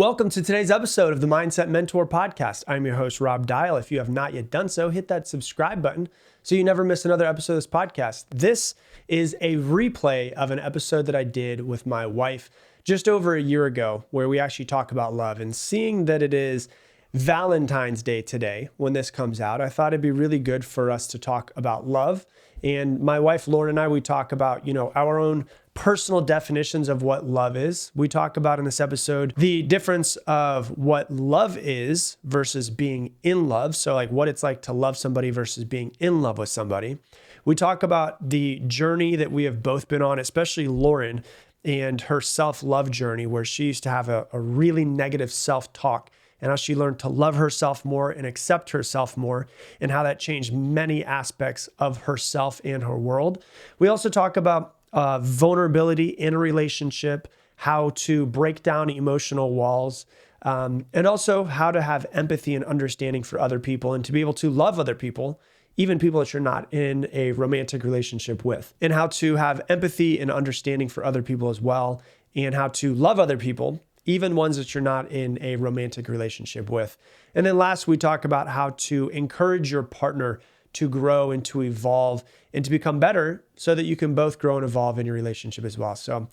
Welcome to today's episode of the Mindset Mentor Podcast. I'm your host, Rob Dial. If you have not yet done so, hit that subscribe button so you never miss another episode of this podcast. This is a replay of an episode that I did with my wife just over a year ago, where we actually talk about love. And seeing that it is Valentine's Day today when this comes out, I thought it'd be really good for us to talk about love. And my wife, Lauren, and I, we talk about, our own personal definitions of what love is. We talk about in this episode the difference of what love is versus being in love. So like what it's like to love somebody versus being in love with somebody. We talk about the journey that we have both been on, especially Lauren and her self-love journey, where she used to have a really negative self-talk, and how she learned to love herself more and accept herself more, and how that changed many aspects of herself and her world. We also talk about vulnerability in a relationship, how to break down emotional walls, and also how to have empathy and understanding for other people and to be able to love other people, even people that you're not in a romantic relationship with, and how to have empathy and understanding for other people as well, and how to love other people, even ones that you're not in a romantic relationship with. And then last, we talk about how to encourage your partner to grow and to evolve and to become better so that you can both grow and evolve in your relationship as well. So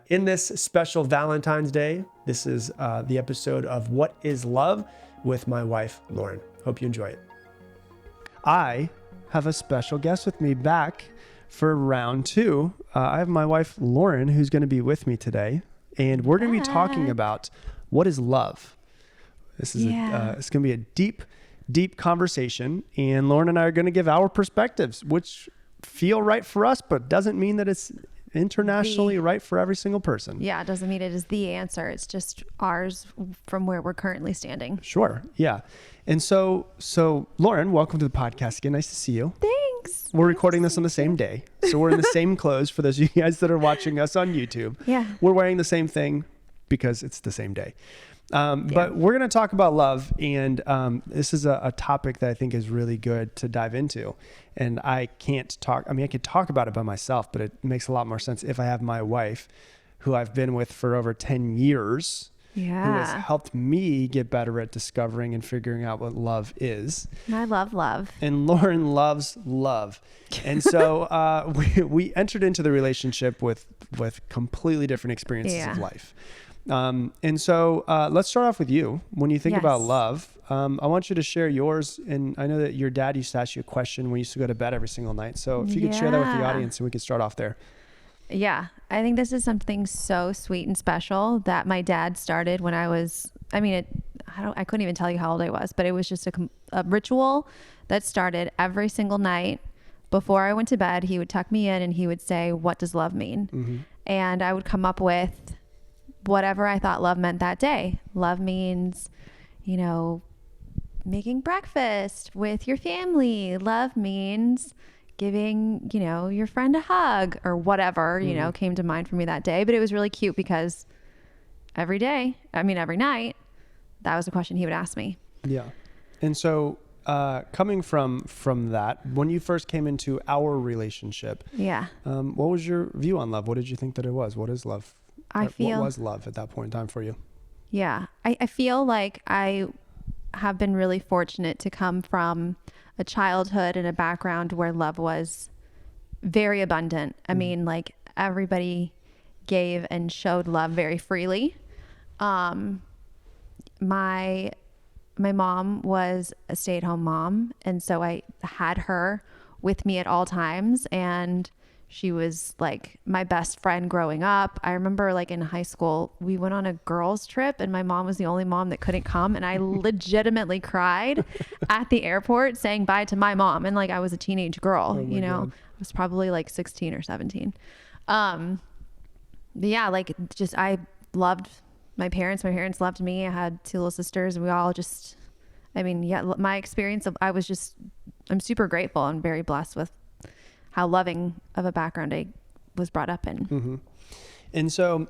in this special Valentine's Day, this is the episode of What is Love with my wife, Lauren. Hope you enjoy it. I have a special guest with me back for round two. I have my wife, Lauren, who's going to be with me today. And we're going to be talking about what is love. This is it's going to be a deep conversation. And Lauren and I are going to give our perspectives, which feel right for us, but doesn't mean that it's internationally right for every single person. Yeah, it doesn't mean it is the answer. It's just ours from where we're currently standing. Sure. Yeah. And so Lauren, welcome to the podcast again. Nice to see you. Thanks. We're recording this on the same day. So we're in the same clothes for those of you guys that are watching us on YouTube. Yeah. We're wearing the same thing because it's the same day. But we're going to talk about love. And this is a topic that I think is really good to dive into. And I could talk about it by myself, but it makes a lot more sense if I have my wife, who I've been with for over 10 years, who has helped me get better at discovering and figuring out what love is. And I love love. And Lauren loves love. And so we entered into the relationship with completely different experiences of life. And so let's start off with you. When you think about love, I want you to share yours. And I know that your dad used to ask you a question when you used to go to bed every single night. So if you could share that with the audience, and we could start off there. Yeah, I think this is something so sweet and special that my dad started when I couldn't even tell you how old I was, but it was just a ritual that started every single night. Before I went to bed, he would tuck me in and he would say, "What does love mean?" Mm-hmm. And I would come up with whatever I thought love meant that day. Love means, making breakfast with your family. Love means giving, your friend a hug, or whatever, came to mind for me that day. But it was really cute because every night, that was the question he would ask me. Yeah. And so coming from that, when you first came into our relationship, what was your view on love? What did you think that it was? What is love? What was love at that point in time for you? Yeah, I feel like I have been really fortunate to come from a childhood and a background where love was very abundant. I mean, like everybody gave and showed love very freely. My mom was a stay-at-home mom, and so I had her with me at all times, and she was like my best friend growing up. I remember like in high school, we went on a girls trip and my mom was the only mom that couldn't come. And I legitimately cried at the airport saying bye to my mom. And like, I was a teenage girl, God. I was probably like 16 or 17. But yeah, like just, I loved my parents. My parents loved me. I had two little sisters and we all just, my experience I'm super grateful and very blessed with how loving of a background I was brought up in. Mm-hmm. And so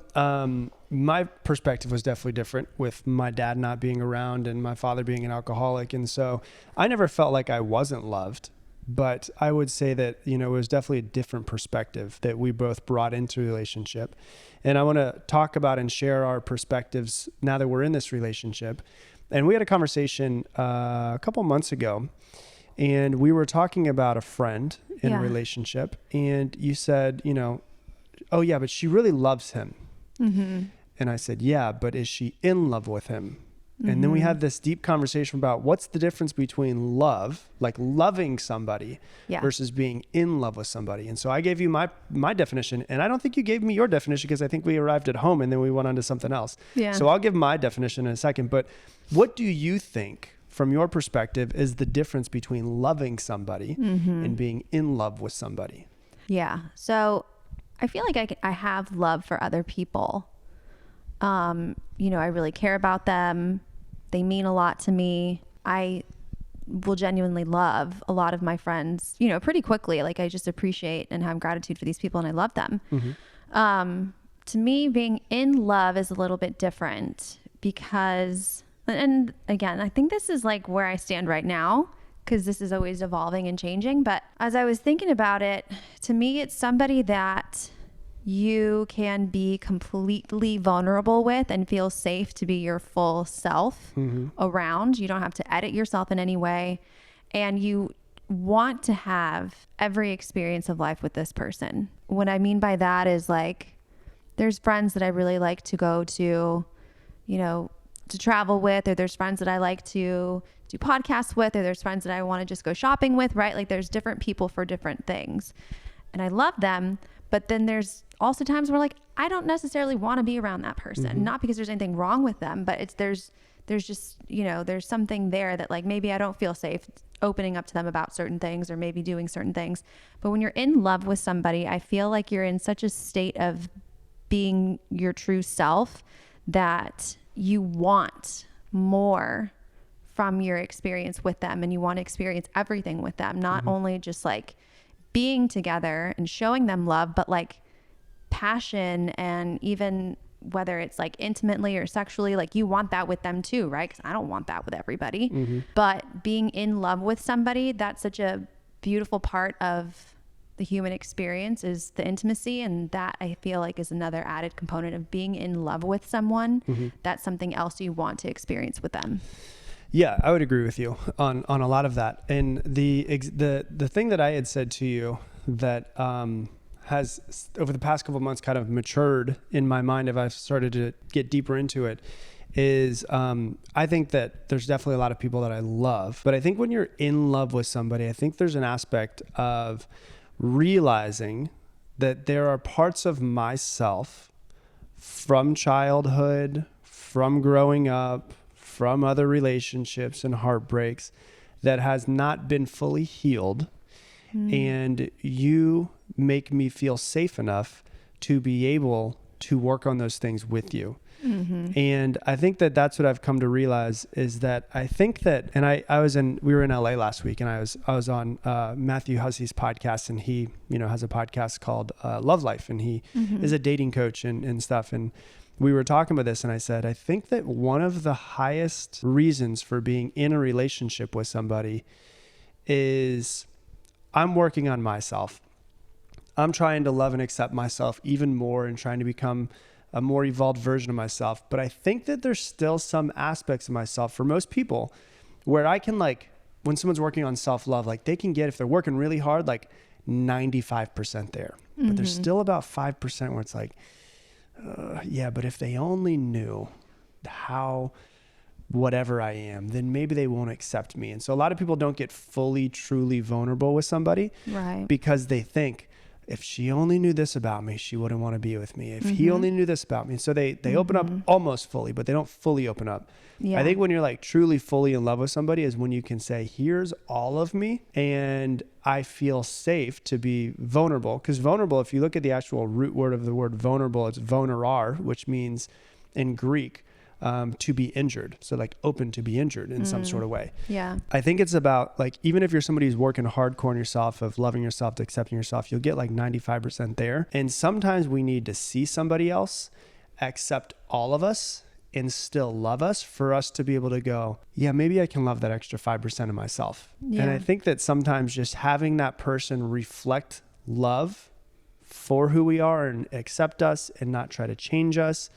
my perspective was definitely different with my dad not being around and my father being an alcoholic. And so I never felt like I wasn't loved. But I would say that, it was definitely a different perspective that we both brought into the relationship. And I want to talk about and share our perspectives now that we're in this relationship. And we had a conversation a couple months ago, and we were talking about a friend in a relationship. And you said, oh yeah, but she really loves him. Mm-hmm. And I said, yeah, but is she in love with him? And then we had this deep conversation about what's the difference between love, like loving somebody, versus being in love with somebody. And so I gave you my definition, and I don't think you gave me your definition because I think we arrived at home and then we went on to something else. Yeah. So I'll give my definition in a second. But what do you think, from your perspective, is the difference between loving somebody and being in love with somebody? Yeah. So I feel like I have love for other people. I really care about them. They mean a lot to me. I will genuinely love a lot of my friends, pretty quickly. Like I just appreciate and have gratitude for these people and I love them. To me, being in love is a little bit different because, and again, I think this is like where I stand right now because this is always evolving and changing. But as I was thinking about it, to me, it's somebody that you can be completely vulnerable with and feel safe to be your full self around. You don't have to edit yourself in any way. And you want to have every experience of life with this person. What I mean by that is like, there's friends that I really like to go to, to travel with, or there's friends that I like to do podcasts with, or there's friends that I want to just go shopping with, right? Like there's different people for different things. And I love them. But then there's also times where like, I don't necessarily want to be around that person, not because there's anything wrong with them, but there's just, there's something there that like, maybe I don't feel safe opening up to them about certain things or maybe doing certain things. But when you're in love with somebody, I feel like you're in such a state of being your true self that you want more from your experience with them and you want to experience everything with them, not only just like being together and showing them love, but like passion, and even whether it's like intimately or sexually, like you want that with them too, right? Because I don't want that with everybody. But being in love with somebody, that's such a beautiful part of the human experience, is the intimacy. And that I feel like is another added component of being in love with someone. That's something else you want to experience with them. Yeah, I would agree with you on a lot of that. And the thing that I had said to you that has over the past couple of months kind of matured in my mind, if I've started to get deeper into it, is I think that there's definitely a lot of people that I love. But I think when you're in love with somebody, I think there's an aspect of realizing that there are parts of myself from childhood, from growing up, from other relationships and heartbreaks that has not been fully healed. And you make me feel safe enough to be able to work on those things with you. And I think that that's what I've come to realize, is that I think that, and we were in LA last week, and I was on Matthew Hussey's podcast, and he, has a podcast called Love Life, and he is a dating coach and stuff. And we were talking about this, and I said, I think that one of the highest reasons for being in a relationship with somebody is I'm working on myself. I'm trying to love and accept myself even more and trying to become a more evolved version of myself. But I think that there's still some aspects of myself for most people where I can, like, when someone's working on self-love, like they can get, if they're working really hard, like 95% there. But there's still about 5% where it's like, yeah, but if they only knew how whatever I am, then maybe they won't accept me. And so a lot of people don't get fully, truly vulnerable with somebody, right? Because they think, if she only knew this about me, she wouldn't want to be with me. If he only knew this about me. So they open up almost fully, but they don't fully open up. Yeah. I think when you're like truly fully in love with somebody is when you can say, here's all of me, and I feel safe to be vulnerable. Because vulnerable, if you look at the actual root word of the word vulnerable, it's vonerar, which means in Greek, to be injured. So like open to be injured in some sort of way. Yeah. I think it's about, like, even if you're somebody who's working hardcore on yourself, of loving yourself, to accepting yourself, you'll get like 95% there. And sometimes we need to see somebody else accept all of us and still love us, for us to be able to go, yeah, maybe I can love that extra 5% of myself. Yeah. And I think that sometimes just having that person reflect love for who we are and accept us and not try to change us,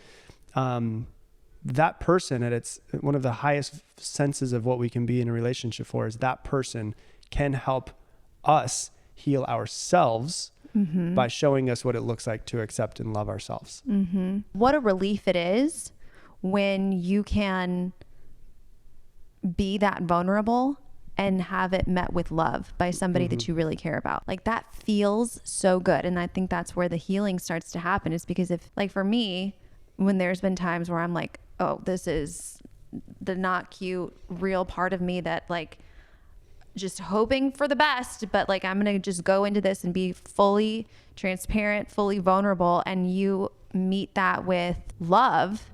that person, and it's one of the highest senses of what we can be in a relationship for, is that person can help us heal ourselves by showing us what it looks like to accept and love ourselves. What a relief it is when you can be that vulnerable and have it met with love by somebody that you really care about. Like, that feels so good. And I think that's where the healing starts to happen, is because if, like, for me, when there's been times where I'm like, oh, this is the not cute, real part of me that, like, just hoping for the best, but like, I'm going to just go into this and be fully transparent, fully vulnerable. And you meet that with love.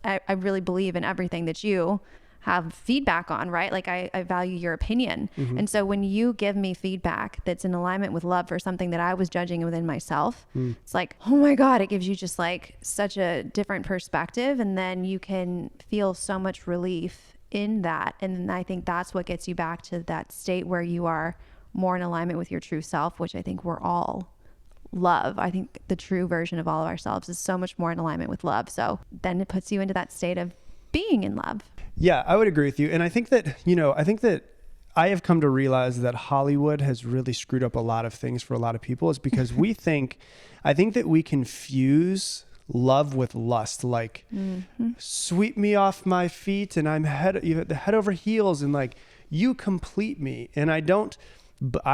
I really believe in everything that you have feedback on, right? Like, I value your opinion. And so when you give me feedback that's in alignment with love for something that I was judging within myself, it's like, oh my God, it gives you just like such a different perspective. And then you can feel so much relief in that. And I think that's what gets you back to that state where you are more in alignment with your true self, which I think we're all love. I think the true version of all of ourselves is so much more in alignment with love. So then it puts you into that state of being in love. Yeah, I would agree with you. And I think that, I have come to realize that Hollywood has really screwed up a lot of things for a lot of people, is because I think that we confuse love with lust, like sweep me off my feet and I'm head over heels and like you complete me. And I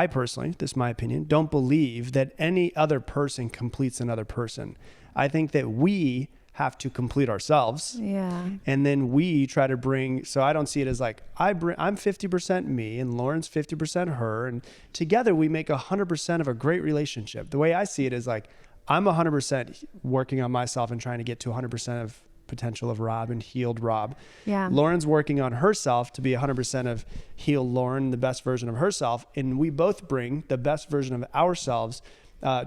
personally, this is my opinion, don't believe that any other person completes another person. I think that we have to complete ourselves. Yeah. And then we try to bring, so I don't see it as like, I'm 50% me and Lauren's 50% her. And together we make 100% of a great relationship. The way I see it is like, I'm 100% working on myself and trying to get to 100% of potential of Rob and healed Rob. Yeah. Lauren's working on herself to be 100% of healed Lauren, the best version of herself. And we both bring the best version of ourselves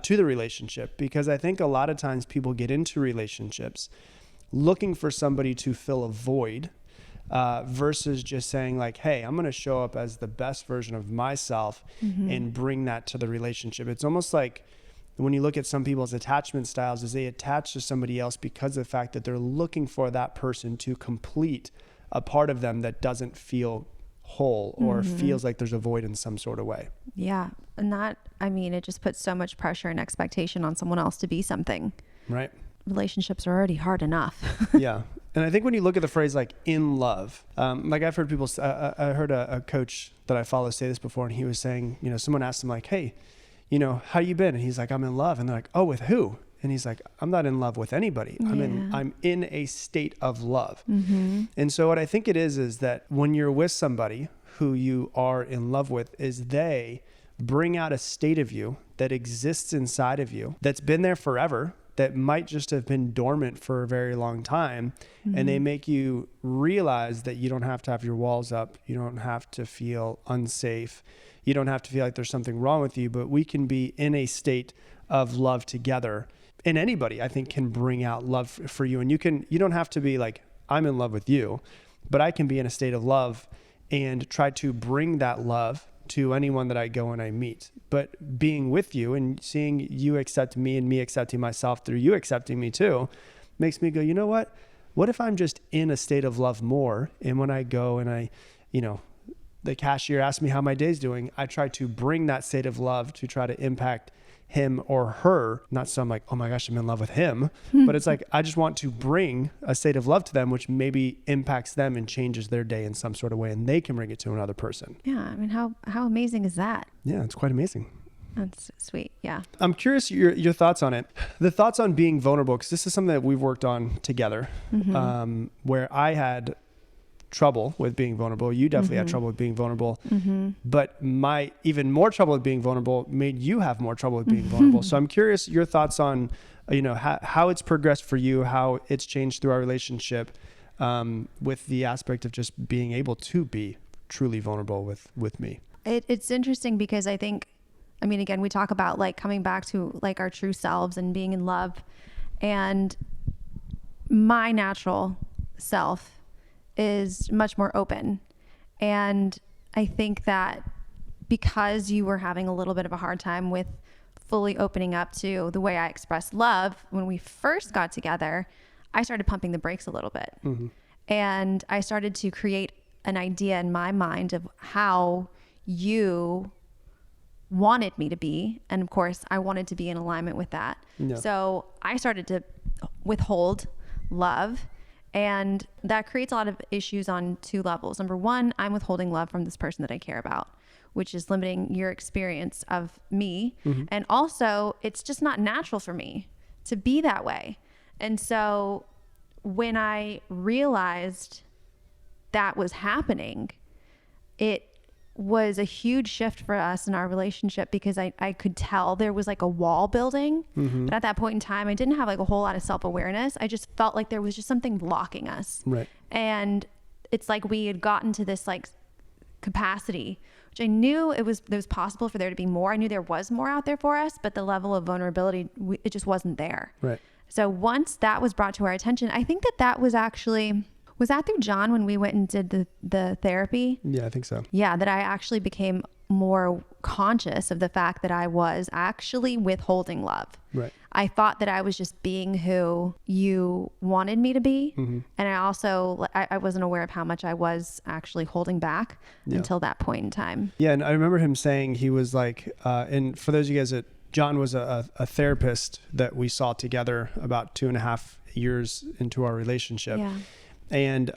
to the relationship, because I think a lot of times people get into relationships looking for somebody to fill a void versus just saying like, hey, I'm going to show up as the best version of myself and bring that to the relationship. It's almost like when you look at some people's attachment styles, is they attach to somebody else because of the fact that they're looking for that person to complete a part of them that doesn't feel whole or feels like there's a void in some sort of way. Yeah. And it just puts so much pressure and expectation on someone else to be something. Right. Relationships are already hard enough. Yeah. And I think when you look at the phrase like in love, like I've heard people, I heard a coach that I follow say this before, and he was saying, someone asked him like, hey, how you been? And he's like, I'm in love. And they're like, oh, with who? And he's like, I'm not in love with anybody. Yeah. I'm in a state of love. And so what I think it is that when you're with somebody who you are in love with, is they bring out a state of you that exists inside of you that's been there forever, that might just have been dormant for a very long time. And they make you realize that you don't have to have your walls up. You don't have to feel unsafe. You don't have to feel like there's something wrong with you, but we can be in a state of love together. And anybody, I think, can bring out love for you. And you don't have to be like, I'm in love with you, but I can be in a state of love and try to bring that love to anyone that I go and I meet. But being with you and seeing you accept me and me accepting myself through you accepting me too, makes me go, you know what? What if I'm just in a state of love more? And when I go and the cashier asks me how my day's doing, I try to bring that state of love to try to impact him or her. Not so I'm like, oh my gosh, I'm in love with him, but it's like, I just want to bring a state of love to them, which maybe impacts them and changes their day in some sort of way, and they can bring it to another person. Yeah. How amazing is that? Yeah, it's quite amazing. That's sweet. Yeah. I'm curious your thoughts on it. The thoughts on being vulnerable, because this is something that we've worked on together, where I had trouble with being vulnerable. You definitely had trouble with being vulnerable, but my even more trouble with being vulnerable made you have more trouble with being vulnerable. So I'm curious your thoughts on, how it's progressed for you, how it's changed through our relationship, with the aspect of just being able to be truly vulnerable with me. It's interesting because I think, again, we talk about like coming back to like our true selves and being in love, and my natural self is much more open. And I think that because you were having a little bit of a hard time with fully opening up to the way I express love when we first got together, I started pumping the brakes a little bit. Mm-hmm. And I started to create an idea in my mind of how you wanted me to be. And of course, I wanted to be in alignment with that. Yeah. So I started to withhold love. And that creates a lot of issues on two levels. Number one, I'm withholding love from this person that I care about, which is limiting your experience of me. Mm-hmm. And also, it's just not natural for me to be that way. And so when I realized that was happening, it was a huge shift for us in our relationship because I could tell there was like a wall building. Mm-hmm. But at that point in time, I didn't have like a whole lot of self-awareness. I just felt like there was just something blocking us. Right. And it's like we had gotten to this like capacity, which I knew it was possible for there to be more. I knew there was more out there for us, but the level of vulnerability, it just wasn't there. Right. So once that was brought to our attention, I think that was actually... Was that through John when we went and did the therapy? Yeah, I think so. Yeah, that I actually became more conscious of the fact that I was actually withholding love. Right. I thought that I was just being who you wanted me to be. Mm-hmm. And I wasn't aware of how much I was actually holding back until that point in time. Yeah, and I remember him saying he was like, and for those of you guys that, John was a therapist that we saw together about 2.5 years into our relationship. Yeah. And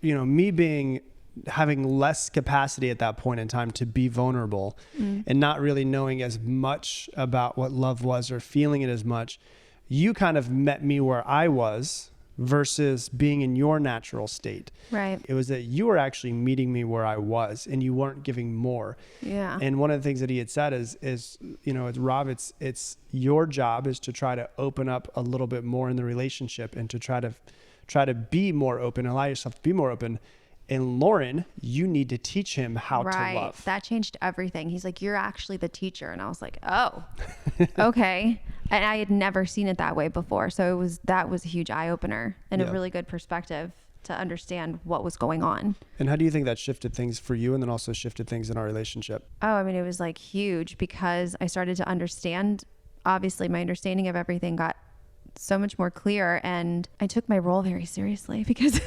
me having less capacity at that point in time to be vulnerable and not really knowing as much about what love was or feeling it as much, you kind of met me where I was versus being in your natural state. Right. It was that you were actually meeting me where I was and you weren't giving more. Yeah. And one of the things that he had said is it's Rob, it's your job is to try to open up a little bit more in the relationship and to try to be more open, allow yourself to be more open. And Lauren, you need to teach him how to love. That changed everything. He's like, you're actually the teacher. And I was like, oh, okay. And I had never seen it that way before. So that was a huge eye opener and a really good perspective to understand what was going on. And how do you think that shifted things for you and then also shifted things in our relationship? Oh, I mean, it was like huge because I started to understand, obviously my understanding of everything got so much more clear, and I took my role very seriously because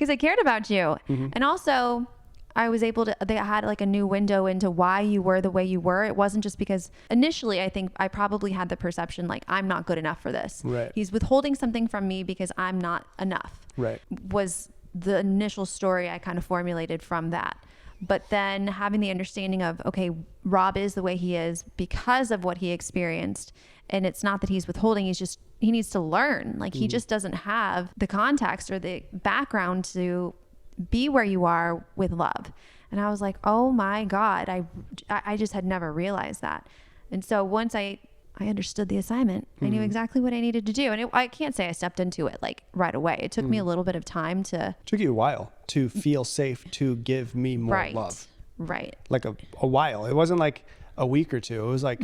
I cared about you. Mm-hmm. And also I was able to, they had like a new window into why you were the way you were. It wasn't just because initially I think I probably had the perception like I'm not good enough for this. Right. He's withholding something from me because I'm not enough. Right. Was the initial story I kind of formulated from that. But then having the understanding of, okay, Rob is the way he is because of what he experienced. And it's not that he's withholding, he needs to learn. Like he just doesn't have the context or the background to be where you are with love. And I was like, oh my God, I just had never realized that. And so once I understood the assignment, I knew exactly what I needed to do. And I can't say I stepped into it like right away. It took me a little bit of time to... It took you a while to feel safe to give me more love. Right. Like a while. It wasn't like a week or two. It was like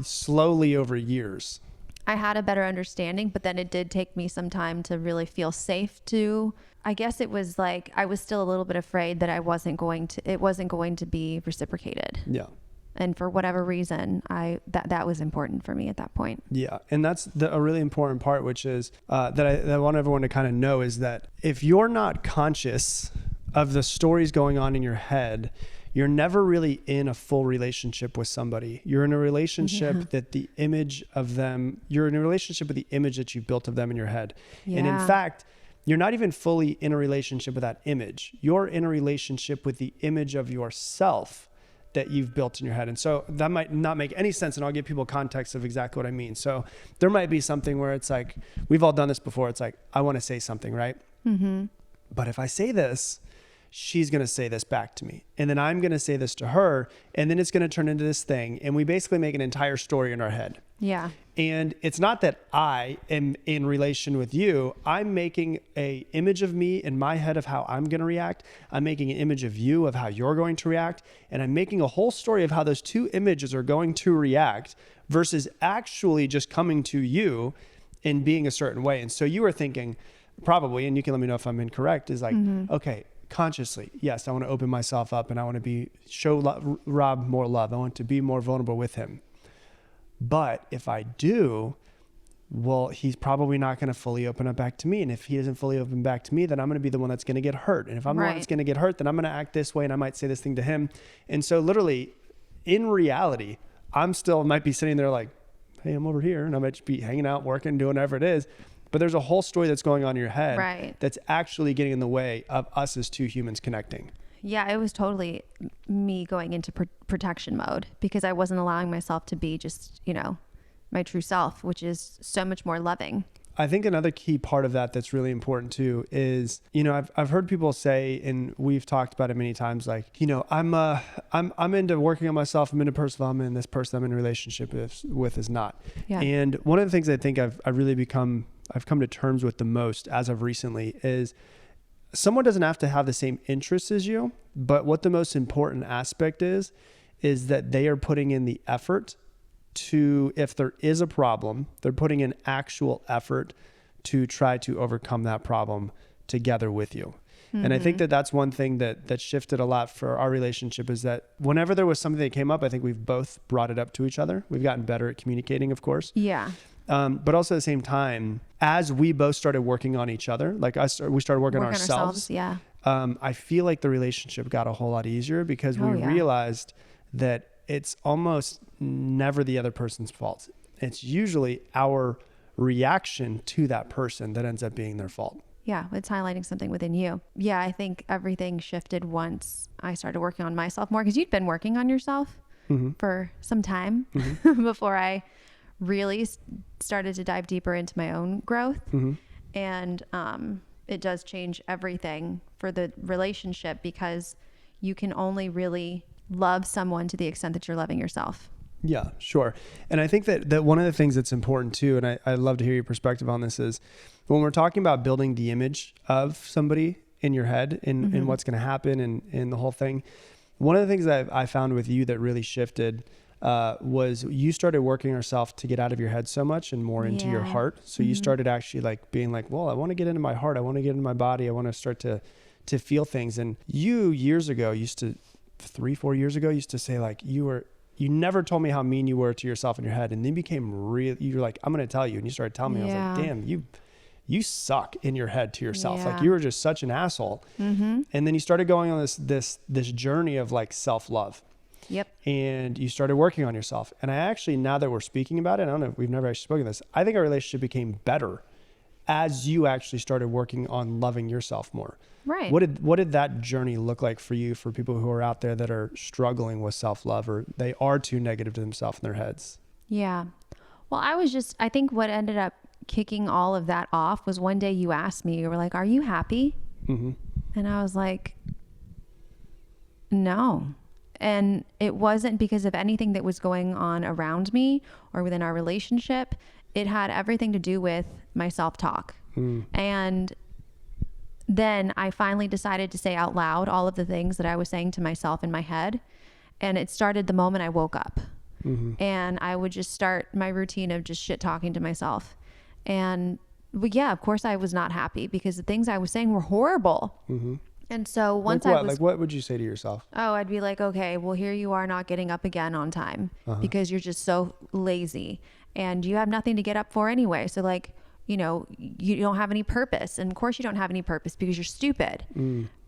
slowly over years. I had a better understanding, but then it did take me some time to really feel safe to... I guess it was like I was still a little bit afraid that it wasn't going to be reciprocated. Yeah. And for whatever reason, that was important for me at that point. Yeah. And that's a really important part, which is that I want everyone to kind of know is that if you're not conscious of the stories going on in your head, you're never really in a full relationship with somebody. You're in a relationship that the image of them, you're in a relationship with the image that you've built of them in your head. Yeah. And in fact, you're not even fully in a relationship with that image. You're in a relationship with the image of yourself that you've built in your head. And so that might not make any sense, and I'll give people context of exactly what I mean. So there might be something where it's like, we've all done this before. It's like, I want to say something, right? Mm-hmm. But if I say this, she's going to say this back to me. And then I'm going to say this to her. And then it's going to turn into this thing. And we basically make an entire story in our head. Yeah. And it's not that I am in relation with you. I'm making an image of me in my head of how I'm going to react. I'm making an image of you of how you're going to react. And I'm making a whole story of how those two images are going to react versus actually just coming to you and being a certain way. And so you were thinking, probably, and you can let me know if I'm incorrect, is like, okay, consciously, yes, I want to open myself up and I want to show Rob more love. I want to be more vulnerable with him. But if I do, well, he's probably not going to fully open up back to me. And if he doesn't fully open back to me, then I'm going to be the one that's going to get hurt. And if I'm the one that's going to get hurt, then I'm going to act this way and I might say this thing to him. And so literally, in reality, might be sitting there like, hey, I'm over here, and I might just be hanging out, working, doing whatever it is. But there's a whole story that's going on in your head that's actually getting in the way of us as two humans connecting. Yeah, it was totally me going into protection mode because I wasn't allowing myself to be just, my true self, which is so much more loving. I think another key part of that that's really important too is, I've heard people say, and we've talked about it many times, like, I'm into working on myself. I'm into personal development, and this person I'm in a relationship with is not. Yeah. And one of the things I think I've come to terms with the most as of recently is someone doesn't have to have the same interests as you, but what the most important aspect is that they are putting in the effort to, if there is a problem, they're putting in actual effort to try to overcome that problem together with you. Mm-hmm. And I think that that's one thing that shifted a lot for our relationship is that whenever there was something that came up, I think we've both brought it up to each other. We've gotten better at communicating, of course. Yeah. But also at the same time, as we both started working on each other, we started working on ourselves. Yeah. I feel like the relationship got a whole lot easier because we realized that it's almost never the other person's fault. It's usually our reaction to that person that ends up being their fault. Yeah, it's highlighting something within you. Yeah, I think everything shifted once I started working on myself more because you'd been working on yourself for some time before I really started to dive deeper into my own growth. And it does change everything for the relationship because you can only really love someone to the extent that you're loving yourself. Yeah, sure. And I think that one of the things that's important too, and I'd love to hear your perspective on this, is when we're talking about building the image of somebody in your head and what's going to happen and the whole thing, one of the things that I found with you that really shifted was you started working yourself to get out of your head so much and more into your heart. So you started actually like being like, well, I want to get into my heart. I want to get into my body. I want to start to feel things. And you 3-4 years ago used to say like, you never told me how mean you were to yourself in your head. And then became real. You're like, I'm going to tell you. And you started telling me, I was like, damn, you suck in your head to yourself. Yeah. Like you were just such an asshole. And then you started going on this journey of like self-love. Yep. And you started working on yourself. And I actually, now that we're speaking about it, I don't know if we've never actually spoken this, I think our relationship became better as you actually started working on loving yourself more. Right. What did that journey look like for you, for people who are out there that are struggling with self-love or they are too negative to themselves in their heads? Yeah. Well, I think what ended up kicking all of that off was one day you asked me, you were like, are you happy? And I was like, no. And it wasn't because of anything that was going on around me or within our relationship. It had everything to do with my self-talk. And then I finally decided to say out loud all of the things that I was saying to myself in my head. And it started the moment I woke up. And I would just start my routine of just shit talking to myself. And yeah, of course I was not happy because the things I was saying were horrible. And so once what would you say to yourself? Oh, I'd be like, okay, well, here you are not getting up again on time because you're just so lazy and you have nothing to get up for anyway. So like, you don't have any purpose. And of course you don't have any purpose because you're stupid.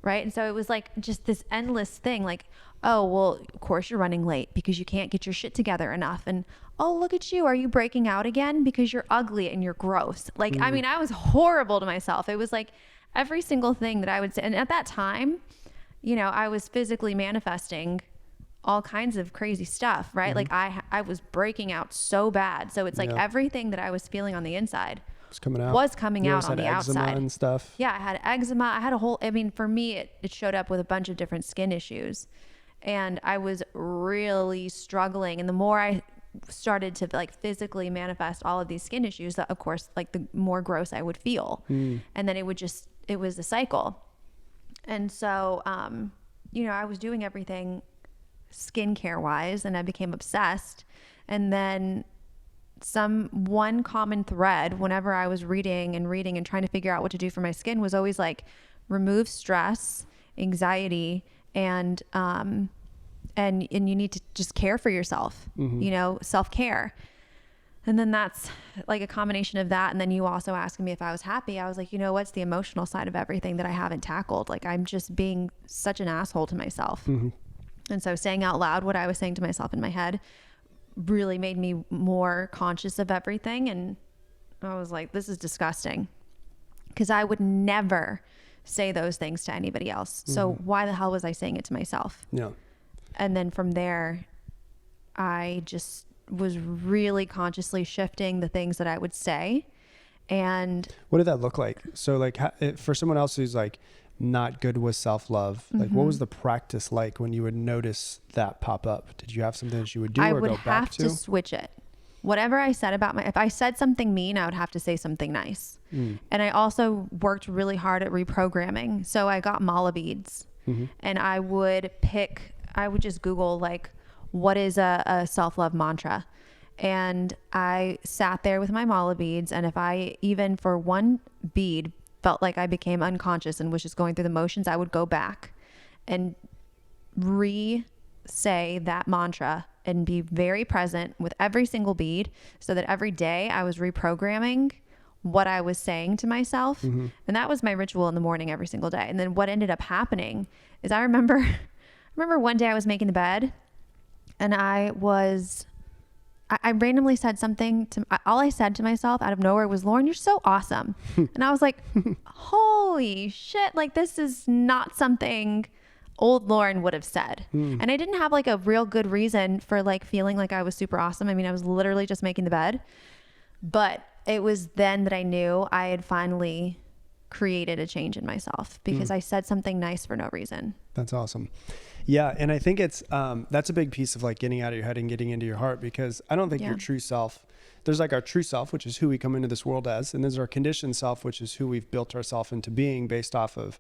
Right. And so it was like just this endless thing like, oh, well, of course you're running late because you can't get your shit together enough. And, oh, look at you. Are you breaking out again? Because you're ugly and you're gross. Like, I mean, I was horrible to myself. It was like every single thing that I would say. And at that time, I was physically manifesting all kinds of crazy stuff, right? Like I was breaking out so bad. So it's like everything that I was feeling on the inside was coming out on the outside and stuff. Yeah. I had eczema. I had for me, it showed up with a bunch of different skin issues and I was really struggling. And the more I started to like physically manifest all of these skin issues, of course, like the more gross I would feel. And then it was a cycle. And so, I was doing everything skincare wise and I became obsessed. And then one common thread whenever I was reading and trying to figure out what to do for my skin was always like remove stress, anxiety, and you need to just care for yourself, you know, self-care. And then that's like a combination of that. And then you also asking me if I was happy. I was like, you know, what's the emotional side of everything that I haven't tackled? Like, I'm just being such an asshole to myself. And so saying out loud what I was saying to myself in my head really made me more conscious of everything. And I was like, this is disgusting, because I would never say those things to anybody else. So why the hell was I saying it to myself? Yeah. And then from there, I just was really consciously shifting the things that I would say. And what did that look like? So like for someone else who's like not good with self-love, like what was the practice like when you would notice that pop up? Did you have something that you would do or go back to? I would have to switch it. Whatever I said about if I said something mean, I would have to say something nice. And I also worked really hard at reprogramming. So I got mala beads, and I would just Google like, what is a self-love mantra? And I sat there with my mala beads. And if I even for one bead felt like I became unconscious and was just going through the motions, I would go back and say that mantra and be very present with every single bead, so that every day I was reprogramming what I was saying to myself. And that was my ritual in the morning every single day. And then what ended up happening is I remember one day I was making the bed, and I randomly said something all I said to myself out of nowhere was, Lauren, you're so awesome. And I was like, holy shit. Like, this is not something old Lauren would have said. And I didn't have like a real good reason for like feeling like I was super awesome. I mean, I was literally just making the bed, but it was then that I knew I had finally created a change in myself, because I said something nice for no reason. That's awesome. Yeah. And I think it's, that's a big piece of like getting out of your head and getting into your heart, because I don't think your true self, there's like our true self, which is who we come into this world as. And there's our conditioned self, which is who we've built ourselves into being based off of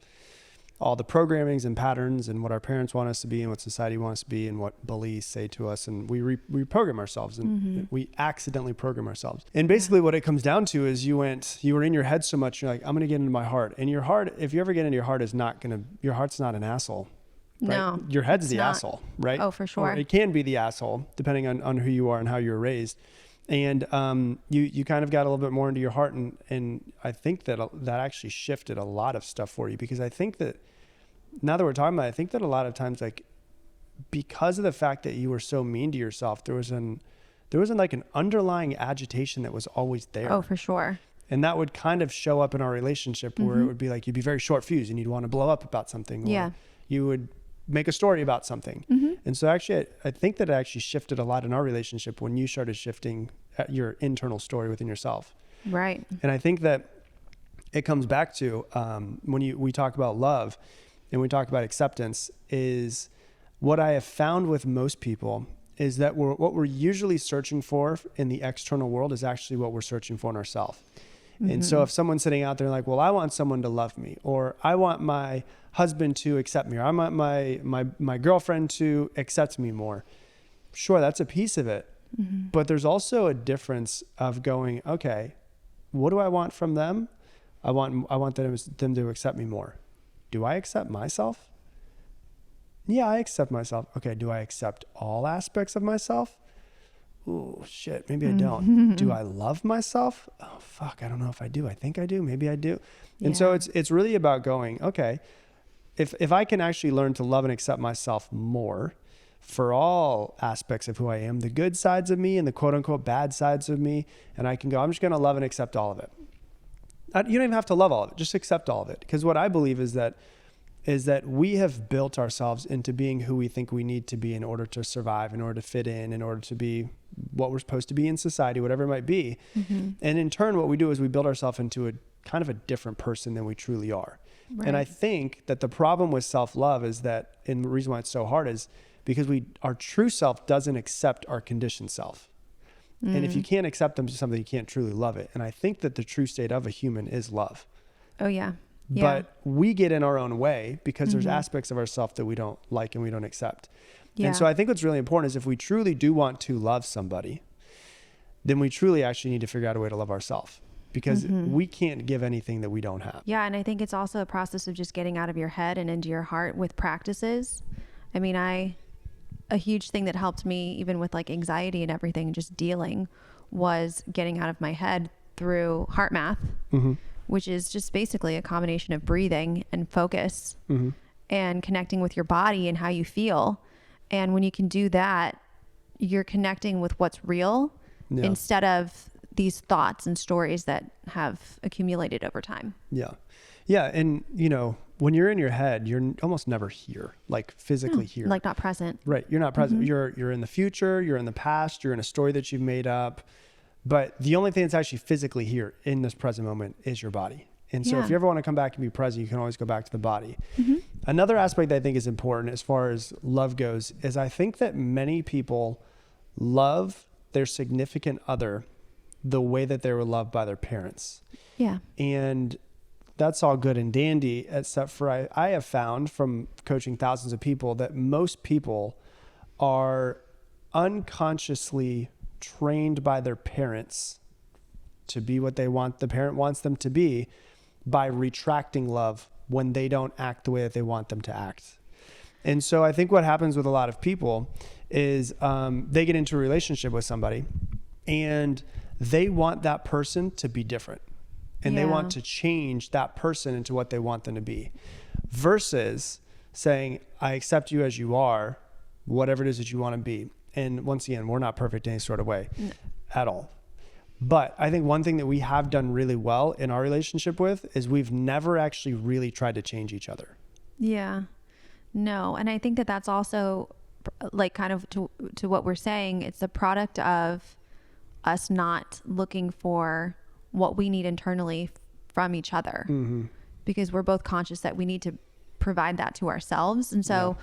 all the programmings and patterns and what our parents want us to be and what society wants us to be and what beliefs say to us. And we reprogram ourselves, and we accidentally program ourselves. And basically what it comes down to is you were in your head so much, you're like, I'm going to get into my heart. And your heart, if you ever get into your heart, your heart's not an asshole. Right? No, your head's the asshole, right? Oh, for sure. Or it can be the asshole depending on who you are and how you were raised. And you kind of got a little bit more into your heart, and I think that actually shifted a lot of stuff for you, because I think that now that we're talking about it, I think that a lot of times, like, because of the fact that you were so mean to yourself, there wasn't like an underlying agitation that was always there. Oh, for sure. And that would kind of show up in our relationship where it would be like, you'd be very short fused and you'd want to blow up about something. Yeah. Or you would make a story about something. And so actually, I think that it actually shifted a lot in our relationship when you started shifting your internal story within yourself. Right. And I think that it comes back to when we talk about love and we talk about acceptance, is what I have found with most people is that what we're usually searching for in the external world is actually what we're searching for in ourselves. And so if someone's sitting out there like, well, I want someone to love me, or I want my husband to accept me, or I want my girlfriend to accept me more. Sure, that's a piece of it. But there's also a difference of going, okay, what do I want from them? I want them to accept me more. Do I accept myself? Yeah, I accept myself. Okay, do I accept all aspects of myself? Ooh, shit, maybe I don't. Do I love myself? Oh, fuck, I don't know if I do. I think I do. Maybe I do. And so it's really about going, okay, if I can actually learn to love and accept myself more for all aspects of who I am, the good sides of me and the quote unquote bad sides of me, and I can go, I'm just going to love and accept all of it. You don't even have to love all of it, just accept all of it. Because what I believe is that we have built ourselves into being who we think we need to be in order to survive, in order to fit in order to be what we're supposed to be in society, whatever it might be. And in turn, what we do is we build ourselves into a kind of a different person than we truly are. Right. And I think that the problem with self-love is that, and the reason why it's so hard is because our true self doesn't accept our conditioned self. And if you can't accept them to something, you can't truly love it. And I think that the true state of a human is love. Oh, yeah. But we get in our own way because there's aspects of ourselves that we don't like and we don't accept. Yeah. And so I think what's really important is if we truly do want to love somebody, then we truly actually need to figure out a way to love ourselves, because we can't give anything that we don't have. Yeah. And I think it's also a process of just getting out of your head and into your heart with practices. I mean, a huge thing that helped me even with like anxiety and everything, just dealing, was getting out of my head through heart math, which is just basically a combination of breathing and focus and connecting with your body and how you feel. And when you can do that, you're connecting with what's real instead of these thoughts and stories that have accumulated over time. Yeah. Yeah. And you know, when you're in your head, you're almost never here, like physically here. Like not present. Right. You're not present. You're in the future, you're in the past, you're in a story that you've made up. But the only thing that's actually physically here in this present moment is your body. And so if you ever want to come back and be present, you can always go back to the body. Another aspect that I think is important as far as love goes is I think that many people love their significant other the way that they were loved by their parents. Yeah. And that's all good and dandy, except for I have found from coaching thousands of people that most people are unconsciously trained by their parents to be what they want, the parent wants them to be, by retracting love when they don't act the way that they want them to act. And so I think what happens with a lot of people is they get into a relationship with somebody and they want that person to be different. And they want to change that person into what they want them to be, versus saying, I accept you as you are, whatever it is that you want to be. And once again, we're not perfect in any sort of way at all. But I think one thing that we have done really well in our relationship with is we've never actually really tried to change each other. Yeah. No. And I think that that's also like kind of to what we're saying. It's a product of us not looking for what we need internally from each other, because we're both conscious that we need to provide that to ourselves. And so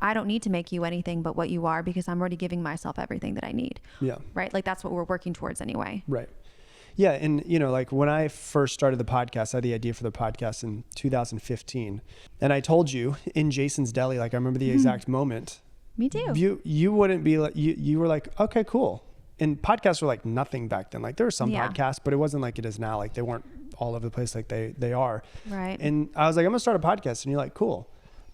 I don't need to make you anything but what you are, because I'm already giving myself everything that I need. Yeah. Right. Like that's what we're working towards anyway. Right. Yeah. And you know, like when I first started the podcast, I had the idea for the podcast in 2015. And I told you in Jason's Deli, like I remember the exact moment. Me too. You wouldn't be like, you were like, okay, cool. And podcasts were like nothing back then. Like there were some podcasts, but it wasn't like it is now. Like they weren't all over the place like they are. Right. And I was like, I'm gonna start a podcast. And you're like, cool.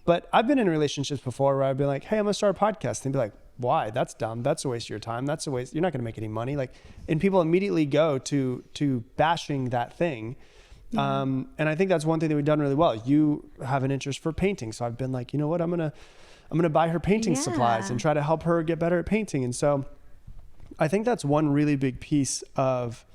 But I've been in relationships before where I've been like, hey, I'm gonna start a podcast. And they'd be like, why? That's dumb. That's a waste of your time. That's a waste. You're not gonna make any money. Like, and people immediately go to bashing that thing. And I think that's one thing that we've done really well. You have an interest for painting. So I've been like, you know what? I'm gonna buy her painting supplies and try to help her get better at painting. And so I think that's one really big piece of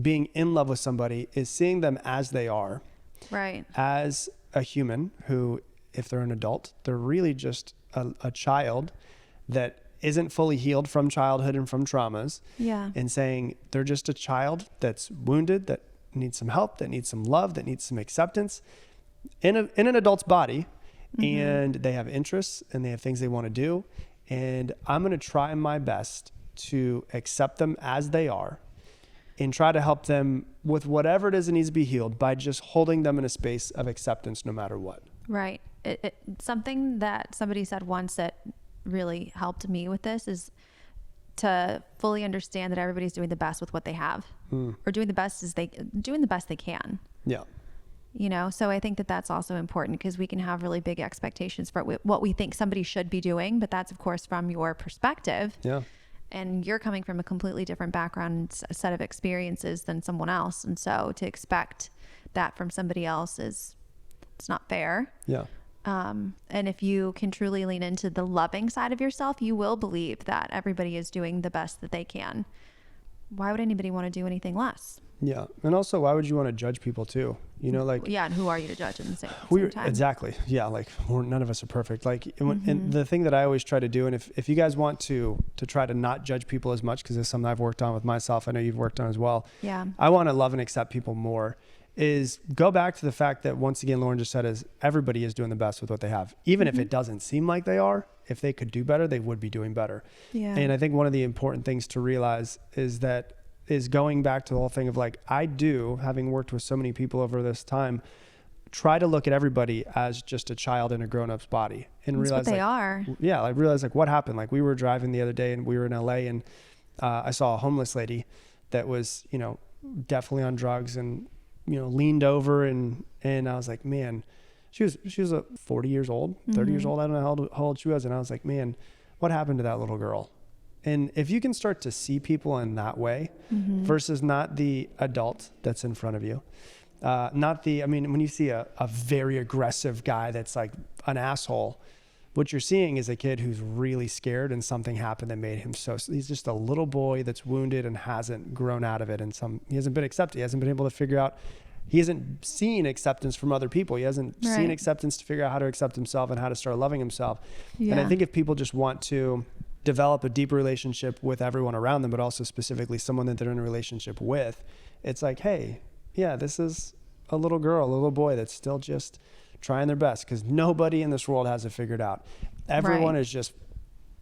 being in love with somebody, is seeing them as they are. Right. As a human who, if they're an adult, they're really just a child that isn't fully healed from childhood and from traumas. Yeah. And saying they're just a child that's wounded, that needs some help, that needs some love, that needs some acceptance in an adult's body. And they have interests and they have things they want to do. And I'm going to try my best to accept them as they are and try to help them with whatever it is that needs to be healed by just holding them in a space of acceptance no matter what. Right. Something that somebody said once that really helped me with this is to fully understand that everybody's doing the best with what they have, or doing the best they can. Yeah. You know, so I think that that's also important, because we can have really big expectations for what we think somebody should be doing, but that's of course from your perspective. Yeah. And you're coming from a completely different background, set of experiences than someone else. And so to expect that from somebody else it's not fair. Yeah. And if you can truly lean into the loving side of yourself, you will believe that everybody is doing the best that they can. Why would anybody want to do anything less? Yeah. And also, why would you want to judge people too? You know, like, yeah. And who are you to judge in the same time? Exactly. Yeah. Like none of us are perfect. Like, and the thing that I always try to do, and if you guys want to try to not judge people as much, cause it's something I've worked on with myself, I know you've worked on as well. Yeah. I want to love and accept people more, is go back to the fact that, once again, Lauren just said, is everybody is doing the best with what they have. Even if it doesn't seem like they are, if they could do better, they would be doing better. Yeah. And I think one of the important things to realize is going back to the whole thing of like, I do, having worked with so many people over this time, try to look at everybody as just a child in a grown-up's body, and realize what they are. Yeah. I realized like what happened. Like we were driving the other day and we were in LA, and I saw a homeless lady that was, definitely on drugs and, leaned over and I was like, man, she was 40 years old, 30 years old. I don't know how old she was. And I was like, man, what happened to that little girl? And if you can start to see people in that way versus not the adult that's in front of you, when you see a very aggressive guy that's like an asshole, what you're seeing is a kid who's really scared and something happened that made him he's just a little boy that's wounded and hasn't grown out of it. And he hasn't been accepted. He hasn't been able to figure out, he hasn't seen acceptance from other people. He hasn't seen acceptance to figure out how to accept himself and how to start loving himself. Yeah. And I think if people just want to develop a deeper relationship with everyone around them, but also specifically someone that they're in a relationship with, it's like, hey, yeah, this is a little girl, a little boy that's still just trying their best, because nobody in this world has it figured out. Everyone is just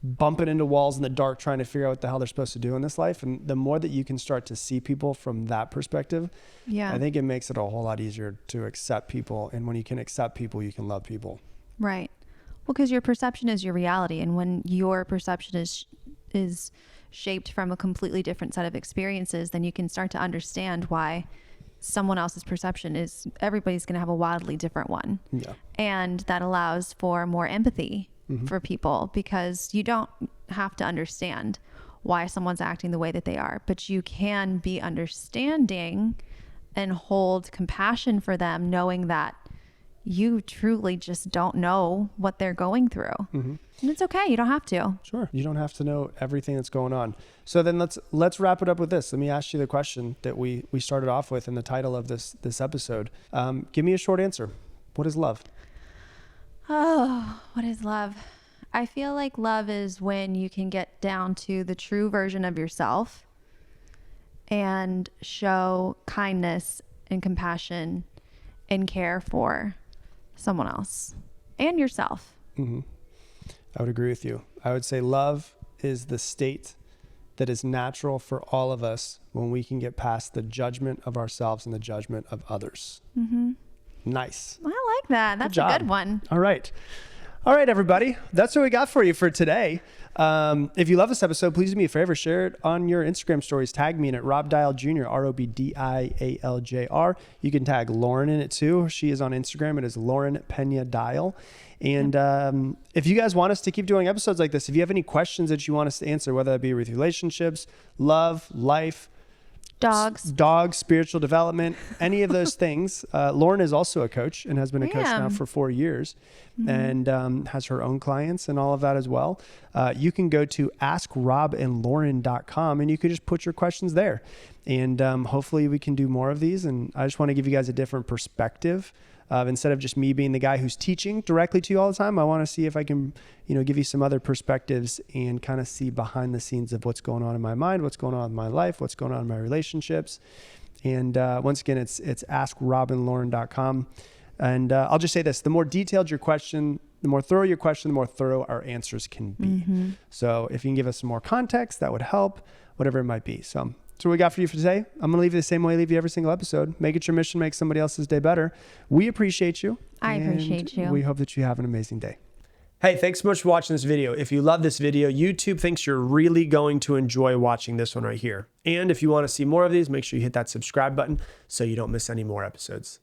bumping into walls in the dark trying to figure out what the hell they're supposed to do in this life. And the more that you can start to see people from that perspective, I think it makes it a whole lot easier to accept people. And when you can accept people, you can love people. Right. Well, because your perception is your reality. And when your perception is shaped from a completely different set of experiences, then you can start to understand why someone else's perception is, everybody's going to have a wildly different one. Yeah. And that allows for more empathy for people, because you don't have to understand why someone's acting the way that they are, but you can be understanding and hold compassion for them, knowing that you truly just don't know what they're going through. And it's okay. You don't have to. Sure. You don't have to know everything that's going on. So then let's wrap it up with this. Let me ask you the question that we started off with in the title of this episode. Give me a short answer. What is love? Oh, what is love? I feel like love is when you can get down to the true version of yourself and show kindness and compassion and care for someone else and yourself. I would agree with you. I would say love is the state that is natural for all of us when we can get past the judgment of ourselves and the judgment of others. Nice. I like that. That's a good one. All right, everybody. That's what we got for you for today. If you love this episode, please do me a favor, share it on your Instagram stories. Tag me in at Rob Dial Jr., ROBDIALJR. You can tag Lauren in it too. She is on Instagram. It is Lauren Pena Dial. And if you guys want us to keep doing episodes like this, if you have any questions that you want us to answer, whether that be with relationships, love, life, dogs, spiritual development, any of those things. Lauren is also a coach and has been a coach now for 4 years and has her own clients and all of that as well. You can go to askrobandlauren.com and you can just put your questions there. And hopefully we can do more of these. And I just want to give you guys a different perspective. Instead of just me being the guy who's teaching directly to you all the time, I want to see if I can, give you some other perspectives and kind of see behind the scenes of what's going on in my mind, what's going on in my life, what's going on in my relationships. And once again, it's askrobandlauren.com. And I'll just say this, the more detailed your question, the more thorough your question, the more thorough our answers can be. So if you can give us some more context, that would help, whatever it might be. So that's what we got for you for today. I'm going to leave you the same way I leave you every single episode. Make it your mission, make somebody else's day better. We appreciate you. I appreciate you. We hope that you have an amazing day. Hey, thanks so much for watching this video. If you love this video, YouTube thinks you're really going to enjoy watching this one right here. And if you want to see more of these, make sure you hit that subscribe button so you don't miss any more episodes.